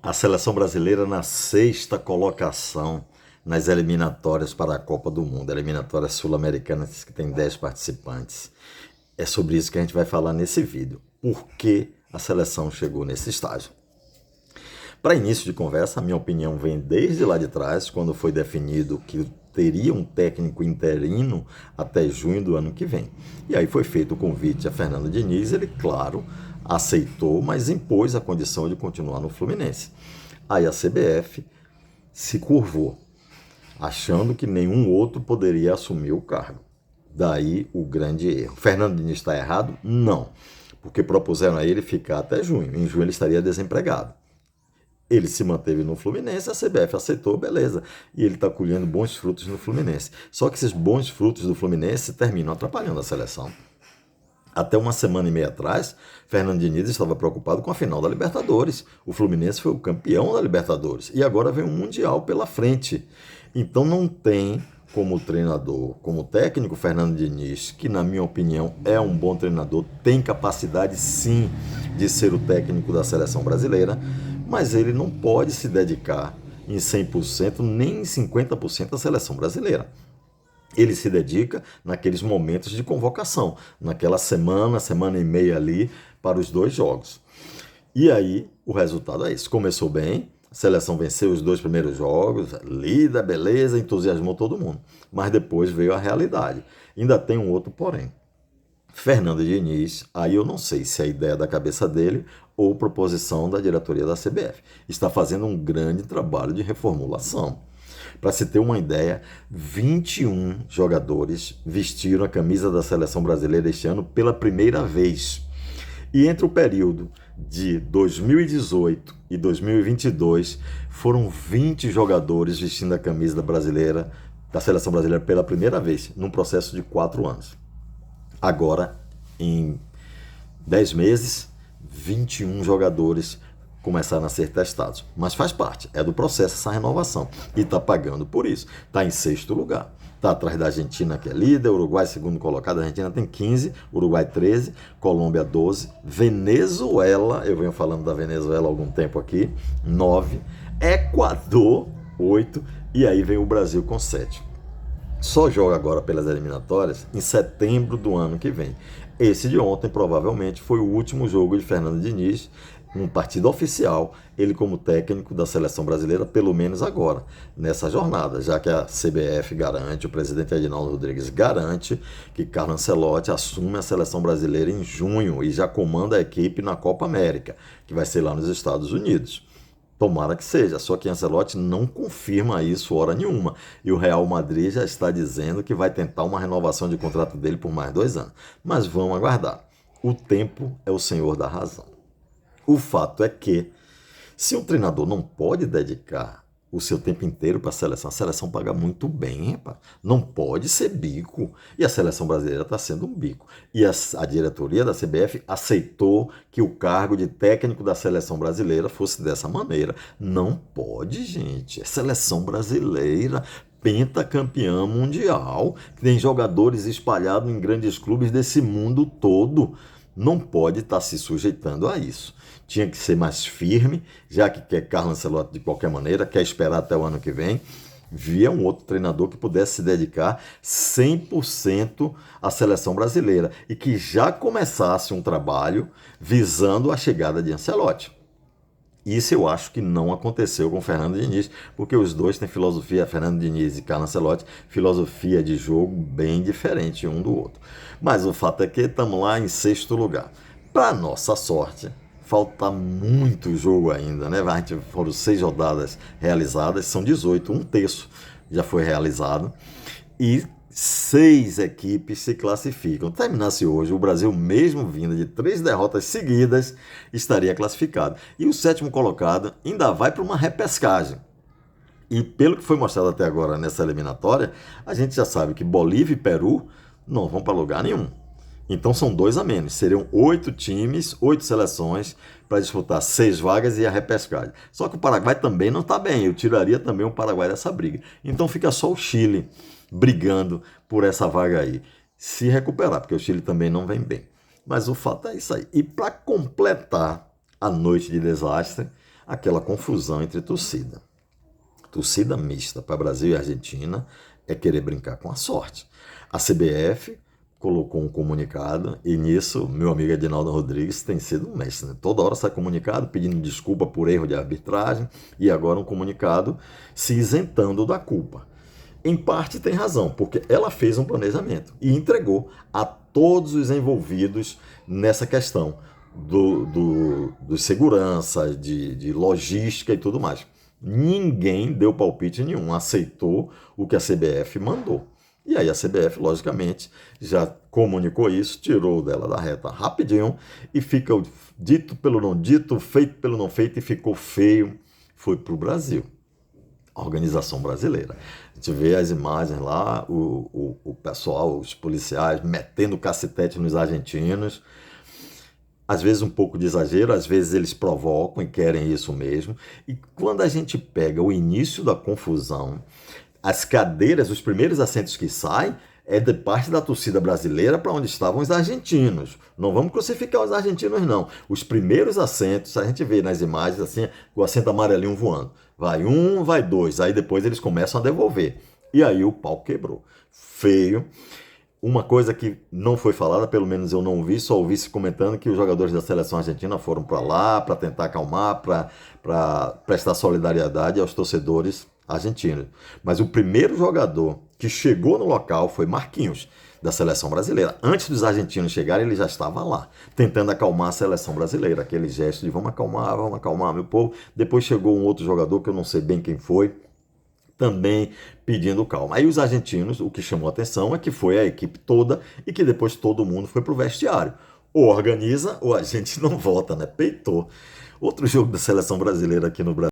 A seleção brasileira na sexta colocação nas eliminatórias para a Copa do Mundo, eliminatórias sul-americanas que tem 10 participantes. É sobre isso que a gente vai falar nesse vídeo. Por que a seleção chegou nesse estágio? Para início de conversa, a minha opinião vem desde lá de trás, quando foi definido que teria um técnico interino até junho do ano que vem. E aí foi feito o convite a Fernando Diniz, ele, claro, aceitou, mas impôs a condição de continuar no Fluminense. Aí a CBF se curvou, achando que nenhum outro poderia assumir o cargo. Daí o grande erro. Fernando Diniz está errado? Não, porque propuseram a ele ficar até junho. Em junho ele estaria desempregado. Ele se manteve no Fluminense, a CBF aceitou, beleza. E ele está colhendo bons frutos no Fluminense. Só que esses bons frutos do Fluminense terminam atrapalhando a seleção. Até uma semana e meia atrás, Fernando Diniz estava preocupado com a final da Libertadores. O Fluminense foi o campeão da Libertadores. E agora vem um Mundial pela frente. Então não tem como treinador, como técnico, Fernando Diniz, que na minha opinião é um bom treinador, tem capacidade sim de ser o técnico da seleção brasileira, mas ele não pode se dedicar em 100%, nem em 50% à seleção brasileira. Ele se dedica naqueles momentos de convocação, naquela semana e meia ali para os 2 jogos. E aí o resultado é esse. Começou bem, a seleção venceu os 2 primeiros jogos, lida, beleza, entusiasmou todo mundo. Mas depois veio a realidade. Ainda tem um outro porém. Fernando Diniz, aí eu não sei se é a ideia da cabeça dele ou proposição da diretoria da CBF. Está fazendo um grande trabalho de reformulação. Para se ter uma ideia, 21 jogadores vestiram a camisa da seleção brasileira este ano pela primeira vez. E entre o período de 2018 e 2022, foram 20 jogadores vestindo a camisa brasileira, da seleção brasileira pela primeira vez, num processo de 4 anos. Agora, em 10 meses, 21 jogadores começaram a ser testados. Mas faz parte, é do processo essa renovação. E está pagando por isso. Está em 6º lugar. Está atrás da Argentina, que é líder, Uruguai segundo colocado, a Argentina tem 15, Uruguai 13, Colômbia 12, Venezuela, eu venho falando da Venezuela há algum tempo aqui, 9, Equador 8 e aí vem o Brasil com 7. Só joga agora pelas eliminatórias em setembro do ano que vem. Esse de ontem provavelmente foi o último jogo de Fernando Diniz, um partido oficial, ele como técnico da seleção brasileira, pelo menos agora, nessa jornada, já que a CBF garante, o presidente Edinaldo Rodrigues garante que Carlo Ancelotti assume a seleção brasileira em junho e já comanda a equipe na Copa América, que vai ser lá nos Estados Unidos. Tomara que seja, só que Ancelotti não confirma isso hora nenhuma. E o Real Madrid já está dizendo que vai tentar uma renovação de contrato dele por mais 2 anos. Mas vamos aguardar. O tempo é o senhor da razão. O fato é que, se um treinador não pode dedicar o seu tempo inteiro para a seleção paga muito bem, rapaz. Não pode ser bico. E a seleção brasileira está sendo um bico. E a diretoria da CBF aceitou que o cargo de técnico da seleção brasileira fosse dessa maneira. Não pode, gente. É seleção brasileira, pentacampeã mundial, que tem jogadores espalhados em grandes clubes desse mundo todo. Não pode estar se sujeitando a isso. Tinha que ser mais firme, já que quer Carlo Ancelotti de qualquer maneira, quer esperar até o ano que vem, via um outro treinador que pudesse se dedicar 100% à seleção brasileira e que já começasse um trabalho visando a chegada de Ancelotti. Isso eu acho que não aconteceu com Fernando Diniz, porque os dois têm filosofia, Fernando Diniz e Carlo Ancelotti, filosofia de jogo bem diferente um do outro. Mas o fato é que estamos lá em 6º lugar. Para nossa sorte, falta muito jogo ainda, né? Foram 6 rodadas realizadas, são 18, 1/3 já foi realizado. E 6 equipes se classificam. Terminasse hoje, o Brasil, mesmo vindo de 3 derrotas seguidas, estaria classificado. E o 7º colocado ainda vai para uma repescagem. E pelo que foi mostrado até agora nessa eliminatória, a gente já sabe que Bolívia e Peru não vão para lugar nenhum. Então são 2 a menos. Seriam 8 times, 8 seleções para disputar 6 vagas e a repescagem. Só que o Paraguai também não está bem. Eu tiraria também o Paraguai dessa briga. Então fica só o Chile brigando por essa vaga aí. Se recuperar, porque o Chile também não vem bem. Mas o fato é isso aí. E para completar a noite de desastre, aquela confusão entre torcida. Torcida mista para Brasil e Argentina é querer brincar com a sorte. A CBF colocou um comunicado e nisso meu amigo Edinaldo Rodrigues tem sido um mestre, né? Toda hora sai comunicado pedindo desculpa por erro de arbitragem e agora um comunicado se isentando da culpa. Em parte tem razão, porque ela fez um planejamento e entregou a todos os envolvidos nessa questão do segurança, de logística e tudo mais. Ninguém deu palpite nenhum, aceitou o que a CBF mandou. E aí a CBF, logicamente, já comunicou isso, tirou dela da reta rapidinho e fica dito pelo não dito, feito pelo não feito e ficou feio, foi para o Brasil. A organização brasileira. A gente vê as imagens lá, o pessoal, os policiais metendo cacetete nos argentinos, às vezes um pouco de exagero, às vezes eles provocam e querem isso mesmo. E quando a gente pega o início da confusão, as cadeiras, os primeiros assentos que saem, é de parte da torcida brasileira para onde estavam os argentinos. Não vamos crucificar os argentinos, não. Os primeiros assentos, a gente vê nas imagens assim, o assento amarelinho voando. Vai um, vai dois, aí depois eles começam a devolver. E aí o pau quebrou. Feio. Uma coisa que não foi falada, pelo menos eu não vi, só ouvi se comentando que os jogadores da seleção argentina foram para lá para tentar acalmar, para prestar solidariedade aos torcedores argentinos. Mas o primeiro jogador que chegou no local foi Marquinhos, da seleção brasileira. Antes dos argentinos chegarem, ele já estava lá, tentando acalmar a seleção brasileira. Aquele gesto de vamos acalmar, meu povo. Depois chegou um outro jogador, que eu não sei bem quem foi, também pedindo calma. Aí os argentinos, o que chamou a atenção é que foi a equipe toda e que depois todo mundo foi para o vestiário. Ou organiza ou a gente não vota, né? Peitou. Outro jogo da seleção brasileira aqui no Brasil.